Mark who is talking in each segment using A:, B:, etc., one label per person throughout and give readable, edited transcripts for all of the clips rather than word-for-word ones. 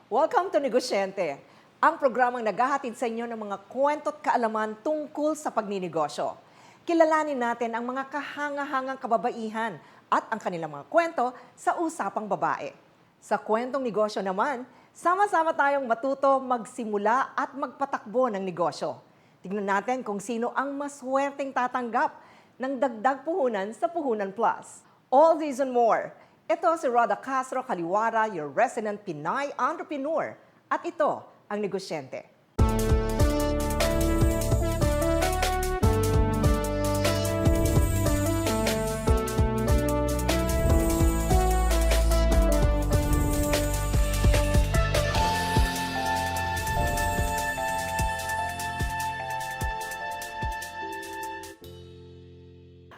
A: Welcome to Negosyente, ang programang naghahatid sa inyo ng mga kwento't kaalaman tungkol sa pagninegosyo. Kilalanin natin ang mga kahanga-hangang kababaihan at ang kanilang mga kwento sa usapang babae. Sa kwentong negosyo naman, sama-sama tayong matuto magsimula at magpatakbo ng negosyo. Tignan natin kung sino ang maswerteng tatanggap ng dagdag puhunan sa Puhunan Plus. All these and more. Ito si Roda Castro Kaliwara, your resident Pinay entrepreneur. At ito ang Negosyente.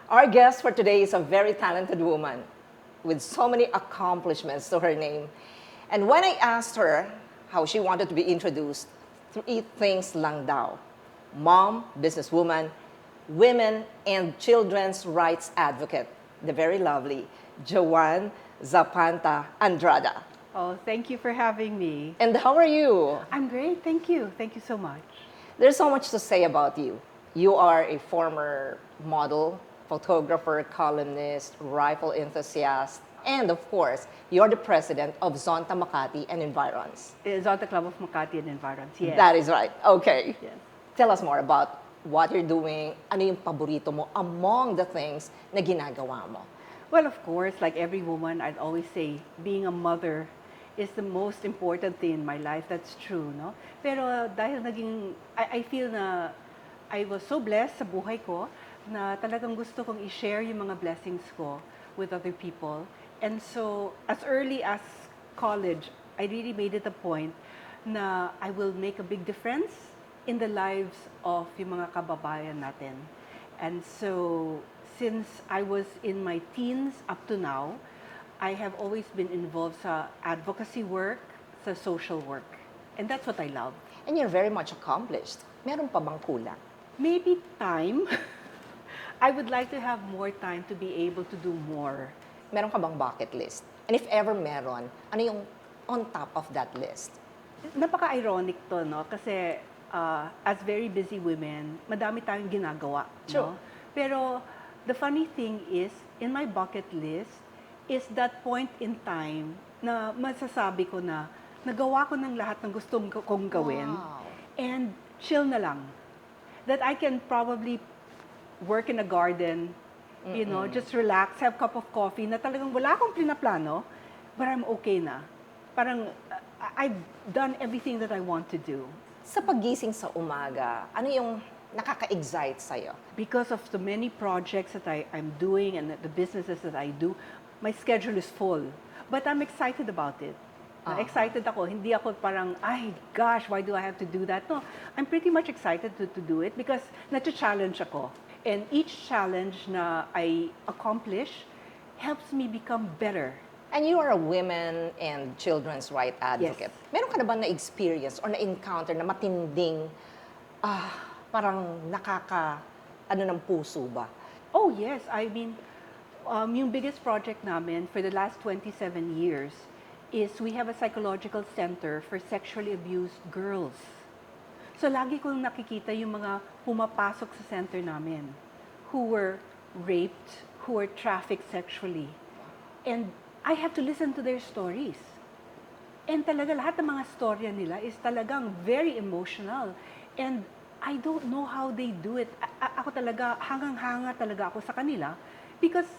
A: Our guest for today is a very talented woman with so many accomplishments to her name. And when I asked her how she wanted to be introduced, three things lang daw: mom, businesswoman, women, and children's rights advocate, the very lovely Joanne Zapanta Andrada.
B: Oh, thank you for having me.
A: And how are you?
B: I'm great, thank you. Thank you so much.
A: There's so much to say about you. You are a former model, photographer, columnist, rifle enthusiast, and of course, you're the president of Zonta Makati and Environs.
B: Zonta Club of Makati and Environs, yes.
A: That is right. Okay.
B: Yes.
A: Tell us more about what you're doing. Ano yung paborito mo among the things na ginagawa mo?
B: Well, of course, like every woman, I'd always say being a mother is the most important thing in my life. That's true, no? Pero dahil I feel na I was so blessed sa buhay ko na talagang gusto kong i-share yung mga blessings ko with other people. And so, as early as college, I really made it a point na I will make a big difference in the lives of yung mga kababayan natin. And so, since I was in my teens up to now, I have always been involved sa advocacy work, sa social work. And that's what I love.
A: And you're very much accomplished. Meron pa bang kulang?
B: Maybe time. I would like to have more time to be able to do more.
A: Meron ka bang bucket list? And if ever meron, ano yung on top of that list?
B: Napaka-ironic to, no? Kasi as very busy women, madami tayong ginagawa.
A: True.
B: No? Pero the funny thing is, in my bucket list, is that point in time na masasabi ko na nagawa ko ng lahat ng gusto kong gawin.
A: Wow.
B: And chill na lang. That I can probably work in a garden, you know, just relax, have a cup of coffee, na talagang wala akong plano, but I'm okay na. Parang, I've done everything that I want to do.
A: Sa pagising sa umaga, ano yung nakaka-excite sa'yo?
B: Because of the many projects that I'm doing and the businesses that I do, my schedule is full. But I'm excited about it. Excited ako. Hindi ako parang, ay gosh, why do I have to do that? No, I'm pretty much excited to do it because na-challenge ako. And each challenge na I accomplish helps me become better.
A: And you are a women and children's right advocate.
B: Yes.
A: Meron ka na ba na-experience or na-encounter na matinding, parang ano ng puso ba?
B: Oh yes, I mean, yung biggest project namin for the last 27 years is we have a psychological center for sexually abused girls. So lagi kong nakikita yung mga pumapasok sa center namin who were raped, who were trafficked sexually. And I have to listen to their stories. And talaga lahat ng mga storya nila is talagang very emotional. And I don't know how they do it. Ako talaga, hangang-hanga talaga ako sa kanila because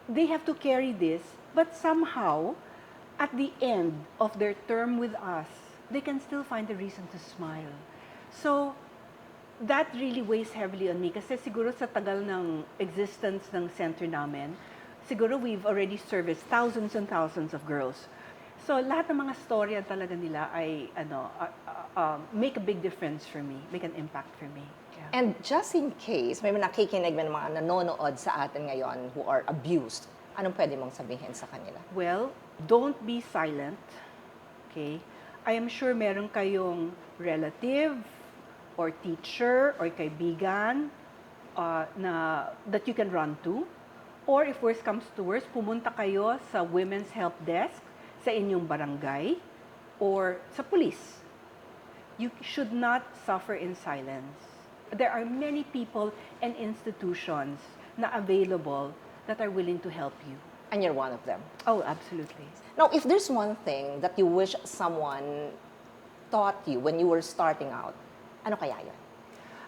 B: they have to carry this, but somehow, at the end of their term with us, they can still find a reason to smile. So, that really weighs heavily on me kasi siguro sa tagal ng existence ng center namin, siguro we've already serviced thousands and thousands of girls. So, lahat ng mga storya talaga nila ay make a big difference for me, make an impact for me. Yeah.
A: And just in case, may nakikinig ng mga nanonood sa atin ngayon who are abused, anong pwede mong sabihin sa kanila?
B: Well, don't be silent. Okay? I am sure meron kayong relative or teacher or kaibigan that you can run to. Or if worst comes to worst, pumunta kayo sa Women's Help Desk sa inyong barangay or sa police. You should not suffer in silence. There are many people and institutions na available that are willing to help you.
A: And you're one of them.
B: Oh, absolutely.
A: Now, if there's one thing that you wish someone taught you when you were starting out, ano kaya yun?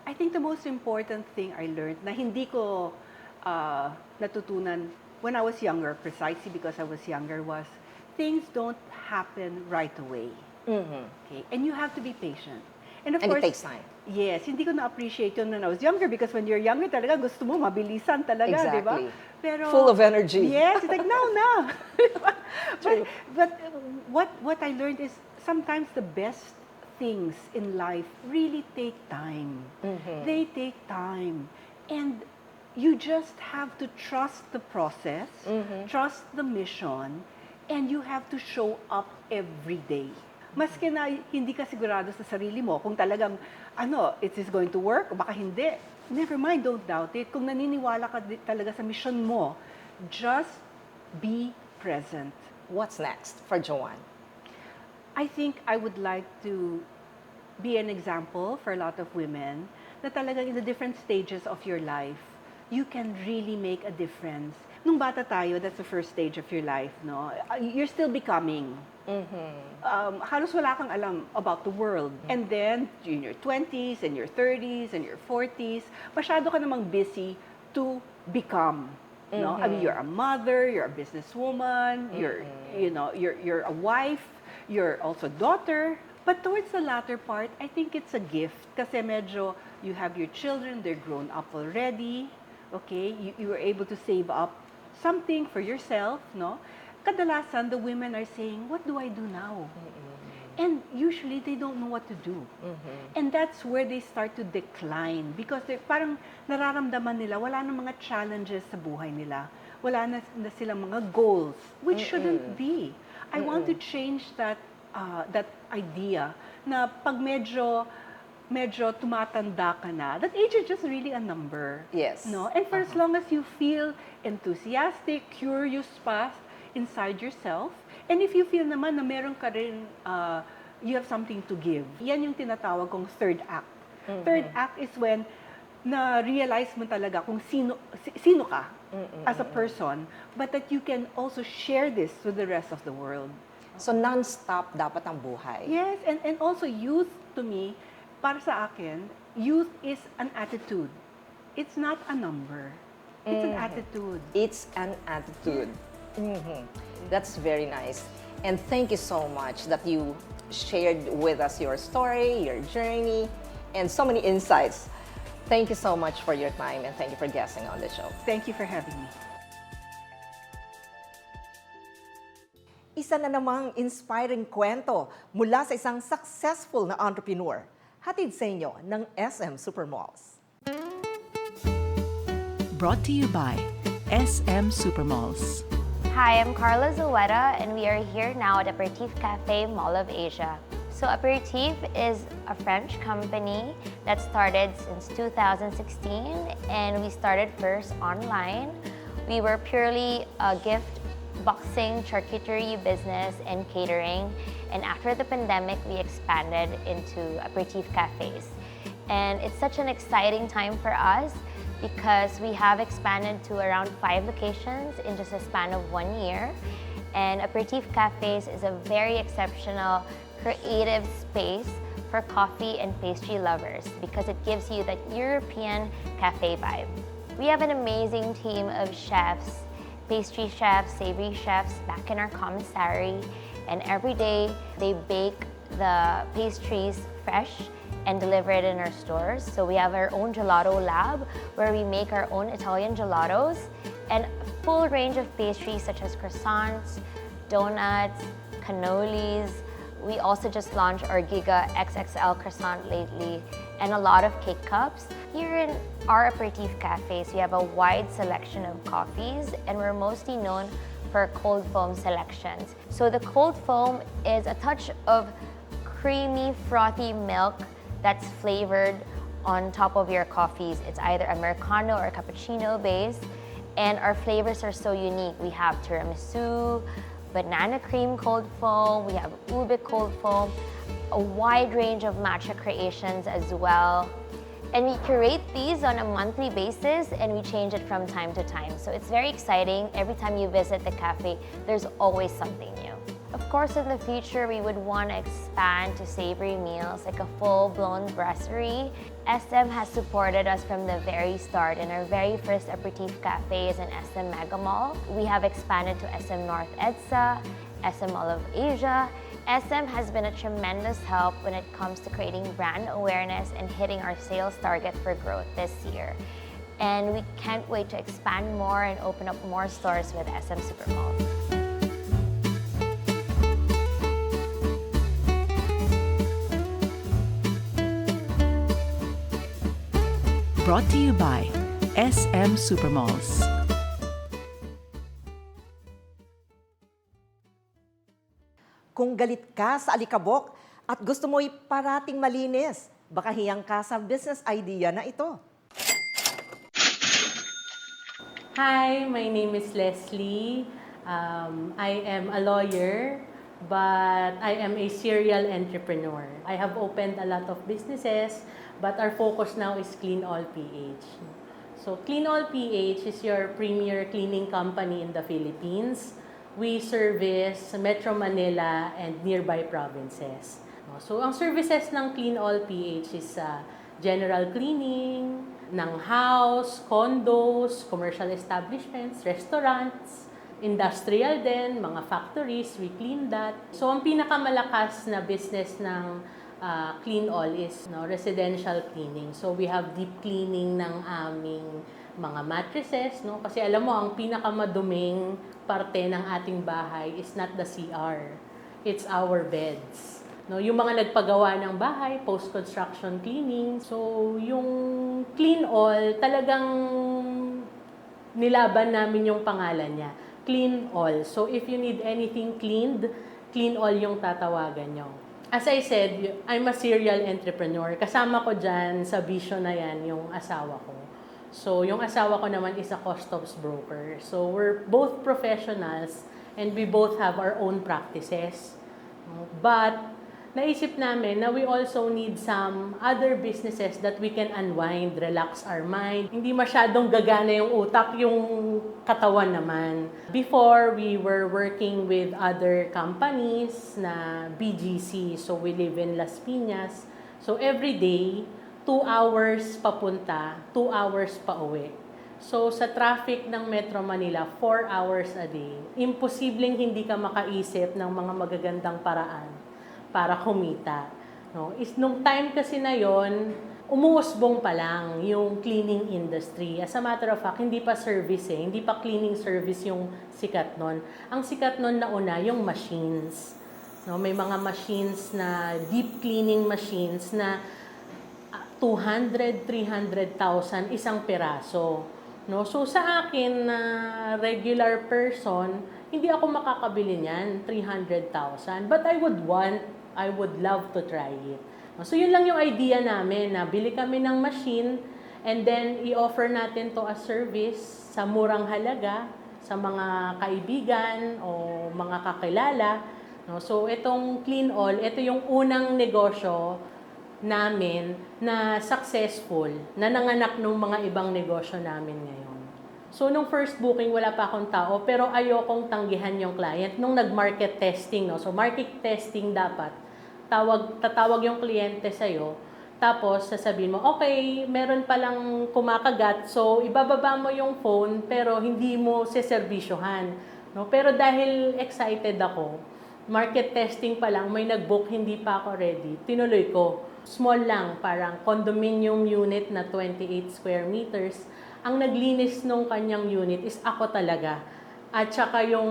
B: I think the most important thing I learned na hindi ko natutunan when I was younger, precisely because I was younger, was things don't happen right away. Okay? And you have to be patient. And of
A: And
B: course,
A: it takes time.
B: Yes, hindi ko na-appreciate yun when I was younger because when you're younger talaga gusto mo mabilisan talaga, di ba?
A: Exactly.
B: Pero
A: Full of energy.
B: Yes, it's like now.
A: True.
B: but what I learned is sometimes the best things in life really take time. They take time. And you just have to trust the process, trust the mission, and you have to show up every day. Maski na hindi ka sigurado sa sarili mo kung talagang it is going to work o baka hindi. Never mind, don't doubt it. Kung naniniwala ka talaga sa mission mo, just be present.
A: What's next for Joanne?
B: I think I would like to be an example for a lot of women na talagang in the different stages of your life, you can really make a difference. Nung bata tayo, that's the first stage of your life, no? You're still becoming. Halos wala kang alam about the world. And then, in your 20s, and your 30s, and your 40s, masyado ka namang busy to become. No? I mean, you're a mother, you're a businesswoman, you're a wife, you're also daughter. But towards the latter part, I think it's a gift. Kasi medyo, you have your children, they're grown up already. Okay? You were able to save up something for yourself, no? Kadalasan, the women are saying, what do I do now? And usually, they don't know what to do. And that's where they start to decline because parang nararamdaman nila, wala na mga challenges sa buhay nila. Wala na silang mga goals, which shouldn't be. I want to change that idea na pag medyo tumatanda ka na, that age is just really a number.
A: Yes.
B: No? And for as long as you feel enthusiastic, curious pa inside yourself, and if you feel naman na meron ka rin, you have something to give. Yan yung tinatawag kong third act. Third act is when na-realize mo talaga kung sino ka as a person, but that you can also share this with the rest of the world.
A: So, non-stop dapat ang buhay.
B: Yes, and also youth to me, para sa akin, youth is an attitude. It's not a number. It's an attitude.
A: It's an attitude. That's very nice. And thank you so much that you shared with us your story, your journey, and so many insights. Thank you so much for your time and thank you for guesting on the show.
B: Thank you for having me.
A: Isa na namang inspiring kwento mula sa isang successful na entrepreneur. Hatid sa inyo ng SM Supermalls.
C: Brought to you by SM Supermalls.
D: Hi, I'm Carla Zueta, and we are here now at Aperitif Cafe Mall of Asia. So Aperitif is a French company that started since 2016, and we started first online. We were purely a gift boxing, charcuterie business, and catering. And after the pandemic, we expanded into Aperitif Cafes. And it's such an exciting time for us because we have expanded to around 5 locations in just a span of 1 year. And Aperitif Cafes is a very exceptional, creative space for coffee and pastry lovers because it gives you that European cafe vibe. We have an amazing team of chefs, pastry chefs, savory chefs back in our commissary, and every day they bake the pastries fresh and deliver it in our stores. So we have our own gelato lab where we make our own Italian gelatos and a full range of pastries such as croissants, donuts, cannolis. We also just launched our Giga XXL croissant lately and a lot of cake cups. Here in our Aperitif Cafes, we have a wide selection of coffees and we're mostly known for cold foam selections. So the cold foam is a touch of creamy, frothy milk that's flavored on top of your coffees. It's either Americano or cappuccino base, and our flavors are so unique. We have tiramisu, banana cream cold foam, we have ube cold foam, a wide range of matcha creations as well. And we curate these on a monthly basis and we change it from time to time. So it's very exciting. Every time you visit the cafe, there's always something new. Of course, in the future, we would want to expand to savory meals, like a full-blown brasserie. SM has supported us from the very start. In our very first aperitif cafe is in SM Mega Mall. We have expanded to SM North EDSA, SM Mall of Asia. SM has been a tremendous help when it comes to creating brand awareness and hitting our sales target for growth this year. And we can't wait to expand more and open up more stores with SM Supermalls.
C: Brought to you by SM Supermalls.
A: Kung galit ka sa alikabok at gusto mo'y parating malinis, baka hiyang ka sa business idea na ito.
E: Hi, my name is Leslie. I am a lawyer, but I am a serial entrepreneur. I have opened a lot of businesses, but our focus now is Clean All PH. So Clean All PH is your premier cleaning company in the Philippines. We service Metro Manila and nearby provinces. So ang services ng Clean All PH is general cleaning ng house, condos, commercial establishments, restaurants, industrial din, mga factories, we clean that. So ang pinakamalakas na business ng Clean All is residential cleaning. So we have deep cleaning ng aming mga mattresses, no? Kasi alam mo, ang pinakamaduming parte ng ating bahay is not the CR. It's our beds. No, yung mga nagpagawa ng bahay, post-construction cleaning. So, yung Clean All, talagang nilaban namin yung pangalan niya. Clean All. So, if you need anything cleaned, Clean All yung tatawagan nyo. As I said, I'm a serial entrepreneur. Kasama ko dyan sa bisyo na yan yung asawa ko. So, yung asawa ko naman is a customs broker. So, we're both professionals and we both have our own practices. But, naisip namin na we also need some other businesses that we can unwind, relax our mind. Hindi masyadong gagana yung utak, yung katawan naman. Before, we were working with other companies na BGC. So, we live in Las Piñas. So, every day, 2 hours papunta, 2 hours pa uwi. So, sa traffic ng Metro Manila, 4 hours a day. Imposibleng hindi ka makaisip ng mga magagandang paraan para kumita. No? Nung time kasi na yon, umuusbong pa lang yung cleaning industry. As a matter of fact, hindi pa service hindi pa cleaning service yung sikat nun. Ang sikat nun na una, yung machines. No? May mga machines na, deep cleaning machines na 200, 300,000 isang peraso. No? So sa akin na regular person, hindi ako makakabili niyan, 300,000. But I would love to try it. So yun lang yung idea namin, na bili kami ng machine and then i-offer natin to as service sa murang halaga sa mga kaibigan o mga kakilala. No? So itong Clean All, ito yung unang negosyo namin na successful, na nanganak ng mga ibang negosyo namin ngayon. So, nung first booking, wala pa akong tao, pero ayokong tanggihan yung client nung nag-market testing. No? So, market testing dapat. Tatawag yung kliyente sa'yo, tapos sasabihin mo, okay, meron palang kumakagat, so ibababa mo yung phone, pero hindi mo seservisyohan. No? Pero dahil excited ako, market testing pa lang, may nag-book, hindi pa ako ready, tinuloy ko. Small lang, parang condominium unit na 28 square meters. Ang naglinis nung kanyang unit is ako talaga. At saka yung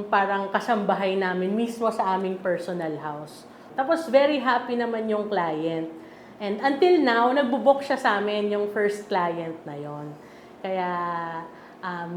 E: parang kasambahay namin mismo sa aming personal house. Tapos very happy naman yung client. And until now, nagbo-book siya sa amin yung first client na yon. Kaya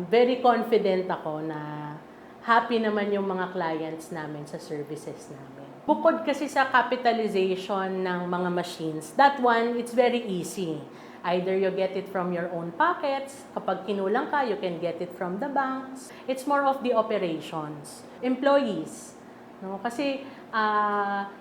E: very confident ako na happy naman yung mga clients namin sa services namin. Bukod kasi sa capitalization ng mga machines, that one, it's very easy. Either you get it from your own pockets, kapag kinulang ka, you can get it from the banks. It's more of the operations. Employees, no? Kasi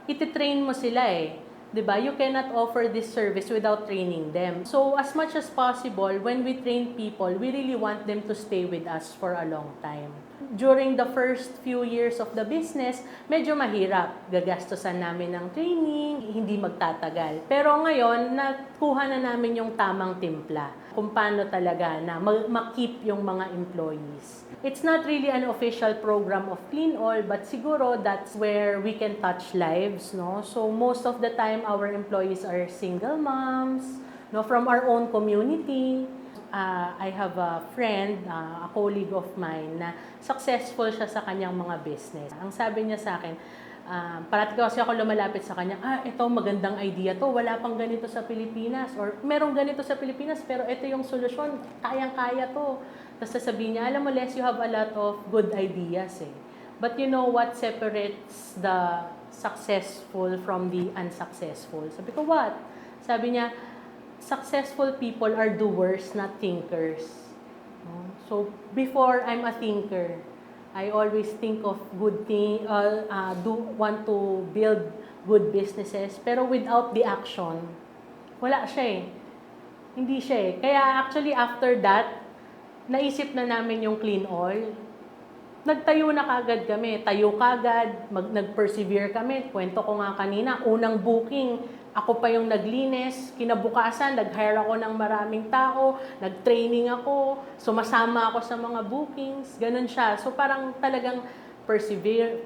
E: ititrain mo sila eh. 'Di ba? You cannot offer this service without training them. So as much as possible, when we train people, we really want them to stay with us for a long time. During the first few years of the business, medyo mahirap. Gagastusan namin ng training, hindi magtatagal. Pero ngayon, nakuha na namin yung tamang timpla kung paano talaga na ma-keep yung mga employees. It's not really an official program of Clean All, but siguro that's where we can touch lives, no? So most of the time, our employees are single moms, no, from our own community. I have a friend, a colleague of mine, na successful siya sa kanyang mga business. Ang sabi niya sa akin, parati kasi ako lumalapit sa kanya, ito magandang idea to, wala pang ganito sa Pilipinas, or merong ganito sa Pilipinas, pero ito yung solusyon, kayang-kaya to. Tapos sasabihin niya, alam mo Les, you have a lot of good ideas eh. But you know what separates the successful from the unsuccessful? Sabi ko, what? Sabi niya, successful people are doers, not thinkers. So, before I'm a thinker, I always think of good thing, want to build good businesses, pero without the action, wala siya eh. Hindi siya eh. Kaya actually after that, naisip na namin yung Clean All. Nagtayo na kagad kami. Tayo kagad, nag-persevere kami. Kwento ko nga kanina, unang booking, ako pa yung naglinis, kinabukasan, nag-hire ako ng maraming tao, nag-training ako, sumasama ako sa mga bookings, ganun siya. So parang talagang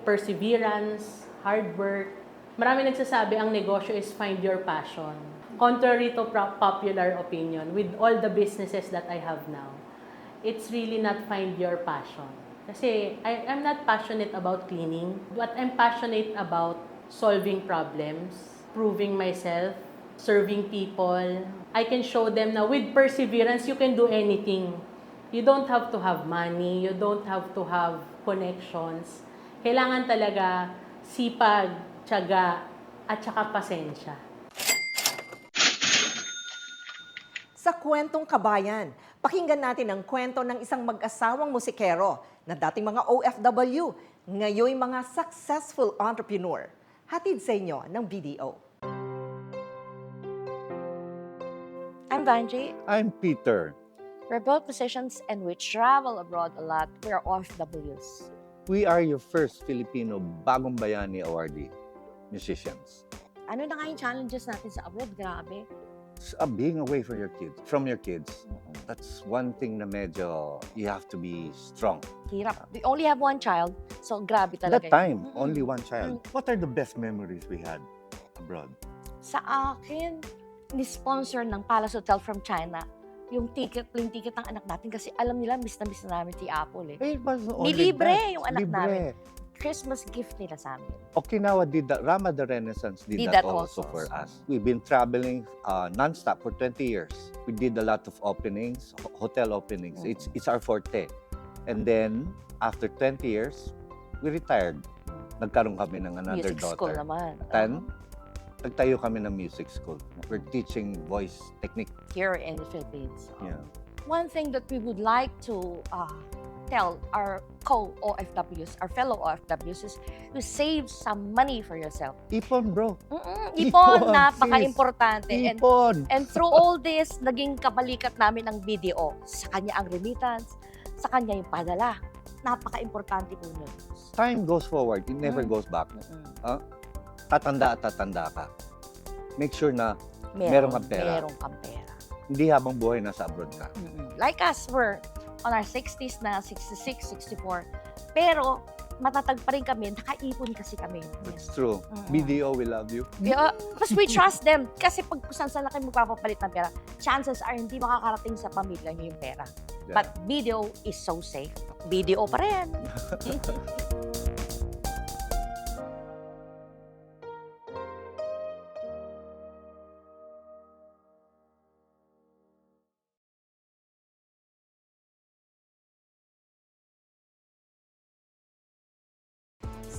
E: perseverance, hard work. Marami nagsasabi, ang negosyo is find your passion. Contrary to popular opinion, with all the businesses that I have now, it's really not find your passion. Kasi I'm not passionate about cleaning, but I'm passionate about solving problems, proving myself, serving people. I can show them na with perseverance, you can do anything. You don't have to have money, you don't have to have connections. Kailangan talaga sipag, tiyaga, at saka pasensya.
A: Sa Kwentong Kabayan, pakinggan natin ang kwento ng isang mag-asawang musikero na dating mga OFW, ngayon mga successful entrepreneur. Hatid sa inyo ng BDO.
F: I'm Vanjie.
G: I'm Peter.
F: We're both musicians and we travel abroad a lot. We are OFWs.
G: We are your first Filipino Bagong Bayani awardee musicians.
F: Ano na nga yung challenges natin sa abroad? Grabe.
G: Being away from your kids, that's one thing na medyo you have to be strong.
F: Hirap. We only have one child, so grabe talaga.
G: That time,
F: yun.
G: only one child. What are the best memories we had abroad?
F: Sa akin, ni-sponsor ng Palace Hotel from China yung plane ticket ng anak natin kasi alam nila, miss na namin si Apple eh.
G: It was only
F: Nilibre
G: that.
F: yung anak
G: Libre.
F: namin. Christmas gift nila sa amin.
G: Okinawa did that. Rama the Renaissance did that also for us. We've been traveling non-stop for 20 years. We did a lot of openings, hotel openings. It's our forte. And then, after 20 years, we retired. Nagkaroon kami ng another
F: Music school
G: daughter.
F: naman.
G: Then, nagtayo kami ng music school. We're teaching voice technique.
F: Here in the Philippines.
G: Yeah.
F: One thing that we would like to tell our co-OFWs, our fellow OFWs, is to save some money for yourself.
G: Ipon, bro.
F: Ipon, napaka-importante.
G: Ipon.
F: And through all this, naging kabalikat namin ang BDO. Sa kanya ang remittance, sa kanya yung padala. Napaka-importante po nun.
G: Time goes forward. It never goes back. Tatanda at tatanda ka. Make sure na meron kang pera.
F: Meron kang pera.
G: Hindi habang buhay nasa abroad ka.
F: Like us, we're on our 60s na, 66, 64. Pero, matatag pa rin kami. Nakaipon kasi kami.
G: It's true. BDO, we love you.
F: Because we trust them. Kasi pag saan na kayo magpapapalit ng pera, chances are hindi makakarating sa pamilya niyo yung pera.
G: Yeah.
F: But BDO is so safe. BDO pa rin.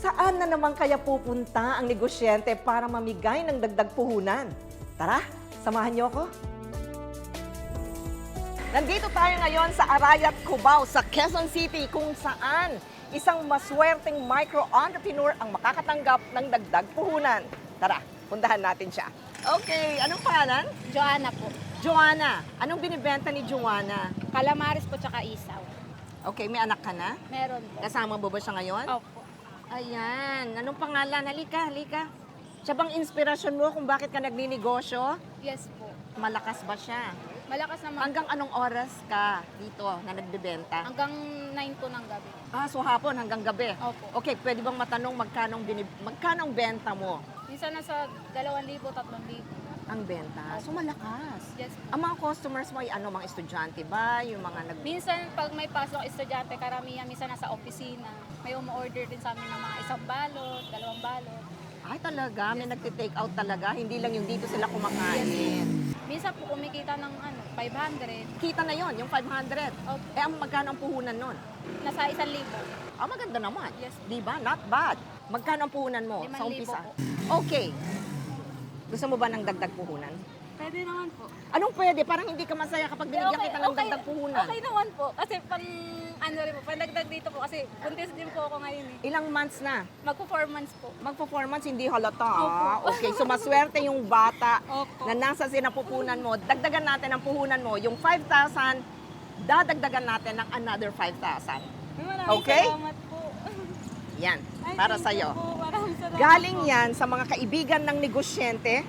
A: Saan na naman kaya pupunta ang negosyante para mamigay ng dagdag puhunan? Tara, samahan niyo ako. Nandito tayo ngayon sa Arayat, Cubao, sa Quezon City, kung saan isang maswerteng micro-entrepreneur ang makakatanggap ng dagdag puhunan. Tara, puntahan natin siya. Okay, anong pangalan?
H: Joanna po.
A: Joanna. Anong binibenta ni Joanna?
H: Calamares po tsaka isaw.
A: Okay, may anak ka na?
H: Meron po.
A: Kasama mo ba siya ngayon?
H: Opo.
A: Ayan. Anong pangalan? Halika. Siya bang inspirasyon mo kung bakit ka nagninegosyo?
H: Yes po.
A: Malakas ba siya?
H: Malakas naman.
A: Hanggang anong oras ka dito na nagbebenta?
H: Hanggang 9 po ng gabi.
A: So hapon hanggang gabi?
H: Opo.
A: Okay, pwede bang matanong magkano ang benta mo?
H: Minsan nasa 2,000, 3,000.
A: Ang benta? So malakas.
H: Yes po.
A: Ang mga customers mo ay mga estudyante ba? Yung mga
H: Minsan pag may pasok estudyante, karamihan minsan nasa opisina. May umu-order din sa amin ng mga 1 balot, 2 balot.
A: Ay talaga, may nagte-take out talaga. Hindi lang yung dito sila kumakain.
H: Minsan po kumikita ng 500.
A: Kita na yon, yung 500.
H: Opo.
A: Ang magkano ang puhunan nun?
H: Nasa 1,000.
A: Maganda naman.
H: Yes.
A: Di ba? Not bad. Magkano ang puhunan mo
H: 5,000
A: sa umpisa?
H: po.
A: Okay. Gusto mo ba ng dagdag puhunan?
H: Pwede naman po.
A: Anong pwede? Parang hindi ka masaya kapag binigyan kita ng dagdag puhunan.
H: Okay naman po. Kasi rin po, pandagdag dito po. Kasi buntis din po ako ngayon eh.
A: Ilang months na?
H: Mag-performance po.
A: Mag-performance, hindi halata.
H: Opo.
A: Okay, so maswerte yung bata
H: Opo.
A: na nasa sinapupunan mo. Dagdagan natin ang puhunan mo. Yung 5,000, dadagdagan natin ng another 5,000.
H: Maraming
A: Okay?
H: salamat po.
A: Yan,
H: Ay,
A: para
H: thank you
A: sa'yo.
H: po. Maraming salamat
A: Galing
H: po.
A: yan sa mga kaibigan ng negosyente.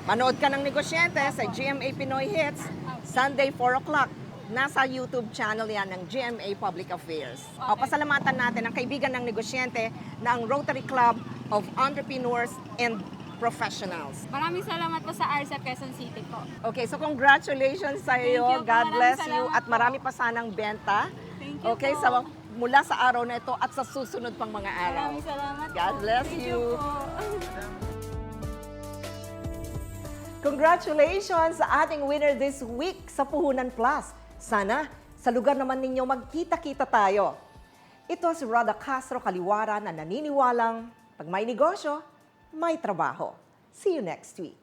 A: Manood ka ng negosyente sa GMA Pinoy Hits, Sunday 4 o'clock. Nasa YouTube channel yan ng GMA Public Affairs. O, pasalamatan natin ang kaibigan ng negosyente na ang Rotary Club of Entrepreneurs and Professionals.
H: Maraming salamat po sa RCEP Quezon City po.
A: Okay, so congratulations sa iyo.
H: Thank you po.
A: God bless
H: Maraming
A: you.
H: salamat
A: At marami pa sanang benta.
H: Thank you
A: Okay,
H: po.
A: mula sa araw na ito at sa susunod pang mga araw.
H: Maraming salamat
A: God
H: po.
A: bless
H: Thank
A: you.
H: po.
A: Congratulations sa ating winner this week sa Puhunan Plus. Sana sa lugar naman ninyo magkita-kita tayo. Ito si Rhoda Castro Kaliwara na naniniwalang pag may negosyo, may trabaho. See you next week.